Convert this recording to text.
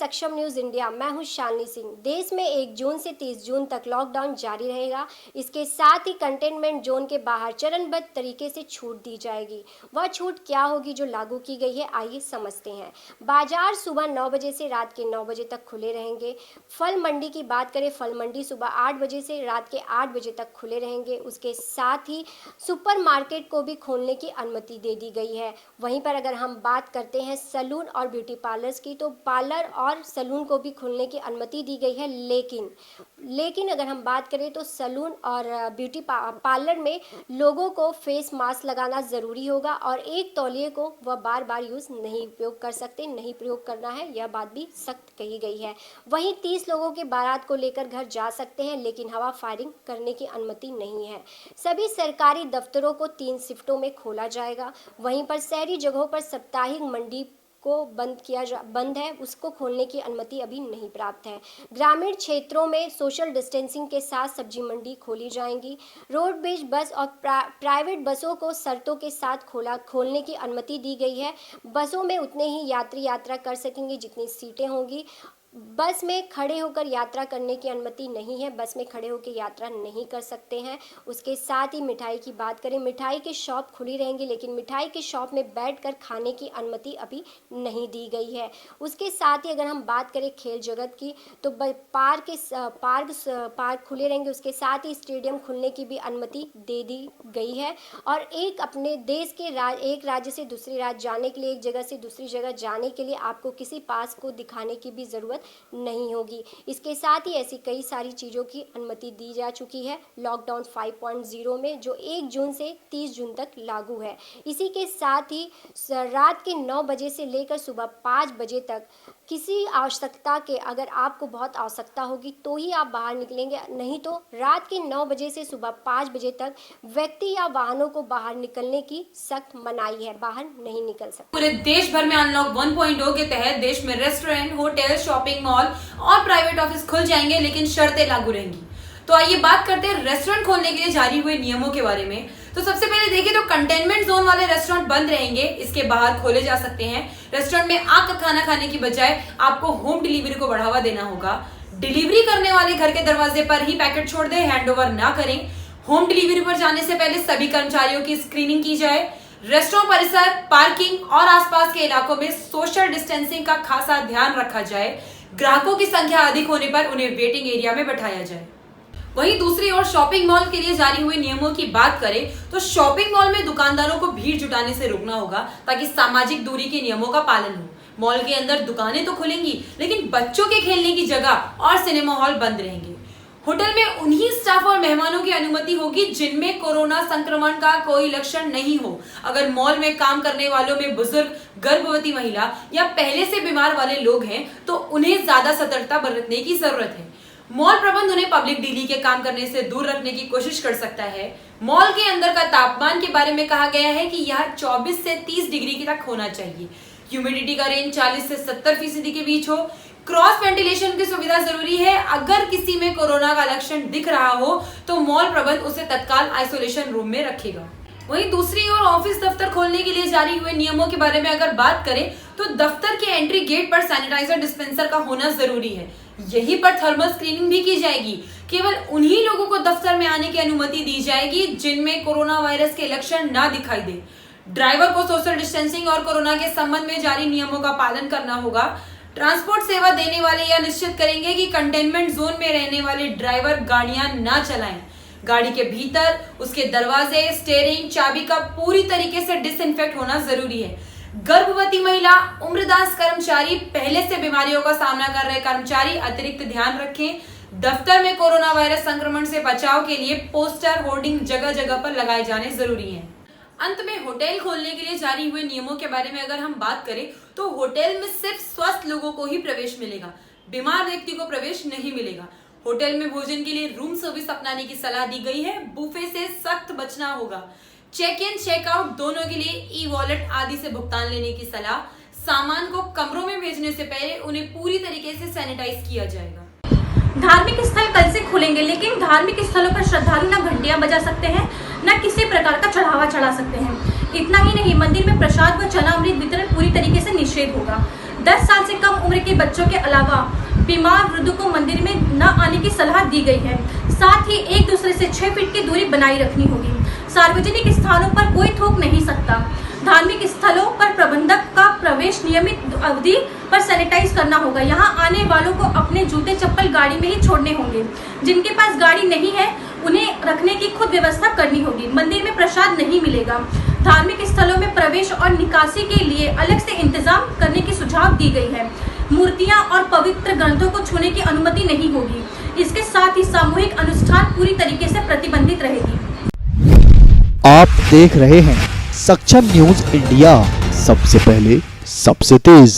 सक्षम news India. मैं हूं शालिनी सिंह। देश में 1 जून से 30 जून तक लॉकडाउन जारी रहेगा। इसके साथ ही कंटेनमेंट जोन के बाहर चरणबद्ध तरीके से छूट दी जाएगी। वह छूट क्या होगी जो लागू की गई है, आइए समझते हैं। बाजार सुबह 9 बजे से रात के 9 बजे तक खुले रहेंगे। फल मंडी की बात करें, फल मंडी सुबह 8 बजे से रात के 8 बजे तक खुले रहेंगे। उसके साथ ही सुपरमार्केट को भी खोलने की अनुमति दे दी गई है। वहीं पर अगर हम बात करते हैं सैलून और ब्यूटी पार्लर्स की, तो पार्लर और सैलून को भी खोलने की अनुमति दी गई है। लेकिन अगर हम बात करें तो सैलून और ब्यूटी पार्लर में लोगों को फेस मास्क लगाना ज़रूरी होगा और एक तौलिए को वह बार बार यूज़ नहीं उपयोग कर सकते, नहीं प्रयोग करना है, यह बात भी सख्त कही गई है। वहीं 30 लोगों के बारात को लेकर घर जा सकते हैं, लेकिन हवा फायरिंग करने की अनुमति नहीं है। सभी सरकारी दफ्तरों को 3 शिफ्टों में खोला जाएगा। वहीं पर शहरी जगहों पर साप्ताहिक मंडी को बंद है, उसको खोलने की अनुमति अभी नहीं प्राप्त है। ग्रामीण क्षेत्रों में सोशल डिस्टेंसिंग के साथ सब्जी मंडी खोली जाएंगी। रोडवेज बस और प्राइवेट बसों को शर्तों के साथ खोलने की अनुमति दी गई है। बसों में उतने ही यात्री यात्रा कर सकेंगे जितनी सीटें होंगी। बस में खड़े होकर यात्रा करने की अनुमति नहीं है, बस में खड़े होकर यात्रा नहीं कर सकते हैं। उसके साथ ही मिठाई की बात करें, मिठाई की शॉप खुली रहेंगी, लेकिन मिठाई की शॉप में बैठकर खाने की अनुमति अभी नहीं दी गई है। उसके साथ ही अगर हम बात करें खेल जगत की, तो पार्क खुले रहेंगे। उसके साथ ही स्टेडियम खुलने की भी अनुमति दे दी गई है। और एक अपने देश के एक राज्य से दूसरे राज्य जाने के लिए, एक जगह से दूसरी जगह जाने के लिए आपको किसी पास को दिखाने की भी ज़रूरत नहीं होगी। इसके साथ ही ऐसी कई सारी चीज़ों की अनुमति दी जा चुकी है लॉकडाउन 5.0 में, जो 1 जून से 30 जून तक लागू है। इसी के साथ ही रात के 9 बजे से लेकर सुबह 5 बजे तक किसी आवश्यकता के, अगर आपको बहुत आवश्यकता होगी तो ही आप बाहर निकलेंगे, नहीं तो रात के 9 बजे से सुबह 5 बजे तक व्यक्ति या वाहनों को बाहर निकलने की सख्त मनाही है, बाहर नहीं निकल सकते। पूरे देश भर में अनलॉक 1.0 के तहत देश में रेस्टोरेंट, होटल, शॉपिंग मॉल और प्राइवेट ऑफिस खुल जाएंगे, लेकिन शर्तें लागू रहेंगी। तो आइए बात करते हैं रेस्टोरेंट खोलने के लिए जारी हुए नियमों के बारे में। तो सबसे पहले देखिए तो कंटेनमेंट जोन वाले रेस्टोरेंट बंद रहेंगे, इसके बाहर खोले जा सकते हैं। रेस्टोरेंट में आकर खाना खाने की बजाय आपको होम डिलीवरी को बढ़ावा देना होगा। डिलीवरी करने वाले घर के दरवाजे पर ही पैकेट छोड़ दे, हैंडओवर ना करें। होम डिलीवरी पर जाने से पहले सभी कर्मचारियों की स्क्रीनिंग की जाए। रेस्टोरेंट परिसर, पार्किंग और आसपास के इलाकों में सोशल डिस्टेंसिंग का खासा ध्यान रखा जाए। ग्राहकों की संख्या अधिक होने पर उन्हें वेटिंग एरिया में बैठाया जाए। वहीं दूसरी ओर शॉपिंग मॉल के लिए जारी हुए नियमों की बात करें तो शॉपिंग मॉल में दुकानदारों को भीड़ जुटाने से रोकना होगा, ताकि सामाजिक दूरी के नियमों का पालन हो। मॉल के अंदर दुकानें तो खुलेंगी, लेकिन बच्चों के खेलने की जगह और सिनेमा हॉल बंद रहेंगे। होटल में उन्हीं स्टाफ और मेहमानों की अनुमति होगी जिनमें कोरोना संक्रमण का कोई लक्षण नहीं हो। अगर मॉल में काम करने वालों में बुजुर्ग, गर्भवती महिला या पहले से बीमार वाले लोग हैं तो उन्हें ज्यादा सतर्कता बरतने की जरूरत है। मॉल प्रबंध उन्हें पब्लिक डीलिंग के काम करने से दूर रखने की कोशिश कर सकता है। मॉल के अंदर का तापमान के बारे में कहा गया है कि यह 24 से 30 डिग्री तक होना चाहिए। ह्यूमिडिटी का रेंज 40 से 70% के बीच हो। क्रॉस वेंटिलेशन की सुविधा जरूरी है। अगर किसी में कोरोना का लक्षण दिख रहा हो तो मॉल प्रबंध उसे तत्काल आइसोलेशन रूम में रखेगा। वहीं दूसरी ओर ऑफिस दफ्तर खोलने के लिए जारी हुए नियमों के बारे में अगर बात करें तो दफ्तर के एंट्री गेट पर सैनिटाइजर डिस्पेंसर का होना जरूरी है। यहीं पर थर्मल स्क्रीनिंग भी की जाएगी। केवल उन्हीं लोगों को दफ्तर में आने की अनुमति दी जाएगी जिनमें कोरोना वायरस के लक्षण ना दिखाई दे। ड्राइवर को सोशल डिस्टेंसिंग और कोरोना के संबंध में जारी नियमों का पालन करना होगा। ट्रांसपोर्ट सेवा देने वाले यह निश्चित करेंगे कि कंटेनमेंट जोन में रहने वाले ड्राइवर गाड़ियां ना चलाएं। गाड़ी के भीतर उसके दरवाजे, स्टीयरिंग, चाबी का पूरी तरीके से डिसइंफेक्ट होना जरूरी है। गर्भवती महिला, उम्रदराज कर्मचारी, पहले से बीमारियों का सामना कर रहे कर्मचारी अतिरिक्त ध्यान रखें। दफ्तर में कोरोना वायरस संक्रमण से बचाव के लिए पोस्टर, होर्डिंग जगह जगह पर लगाए जाने जरूरी हैं। अंत में होटल खोलने के लिए जारी हुए नियमों के बारे में अगर हम बात करें तो होटल में सिर्फ स्वस्थ लोगों को ही प्रवेश मिलेगा, बीमार व्यक्ति को प्रवेश नहीं मिलेगा। होटल में भोजन के लिए रूम सर्विस अपनाने की सलाह दी गई है। बुफे से सख्त बचना होगा। चेक इन, चेक आउट दोनों के लिए ई-वॉलेट आदि से भुगतान लेने की सलाह। सामान को कमरों में भेजने से पहले उन्हें पूरी तरीके से सैनिटाइज किया जाएगा। धार्मिक स्थल कल से खुलेंगे, लेकिन धार्मिक स्थलों पर श्रद्धालु न घंटियां बजा सकते हैं, न किसी प्रकार का चढ़ावा चढ़ा सकते हैं। इतना ही नहीं, मंदिर में प्रसाद व चना अमृत वितरण पूरी तरीके से निषेध होगा। 10 साल से कम उम्र के बच्चों के अलावा बीमार वृद्ध को मंदिर में न आने की सलाह दी गई है। साथ ही एक दूसरे से 6 फीट की दूरी बनाए रखनी होगी। सार्वजनिक स्थानों पर कोई थूक नहीं सकता। धार्मिक स्थलों पर प्रबंधक का प्रवेश नियमित अवधि पर सैनिटाइज करना होगा। यहाँ आने वालों को अपने जूते चप्पल गाड़ी में ही छोड़ने होंगे। जिनके पास गाड़ी नहीं है उन्हें रखने की खुद व्यवस्था करनी होगी। मंदिर में प्रसाद नहीं मिलेगा। धार्मिक स्थलों में प्रवेश और निकासी के लिए अलग से इंतजाम करने की सुझाव दी गई है। मूर्तियां और पवित्र ग्रंथों को छूने की अनुमति नहीं होगी। इसके साथ ही सामूहिक अनुष्ठान पूरी तरीके से प्रतिबंधित रहेगी। आप देख रहे हैं सक्षम न्यूज इंडिया, सबसे पहले सबसे तेज।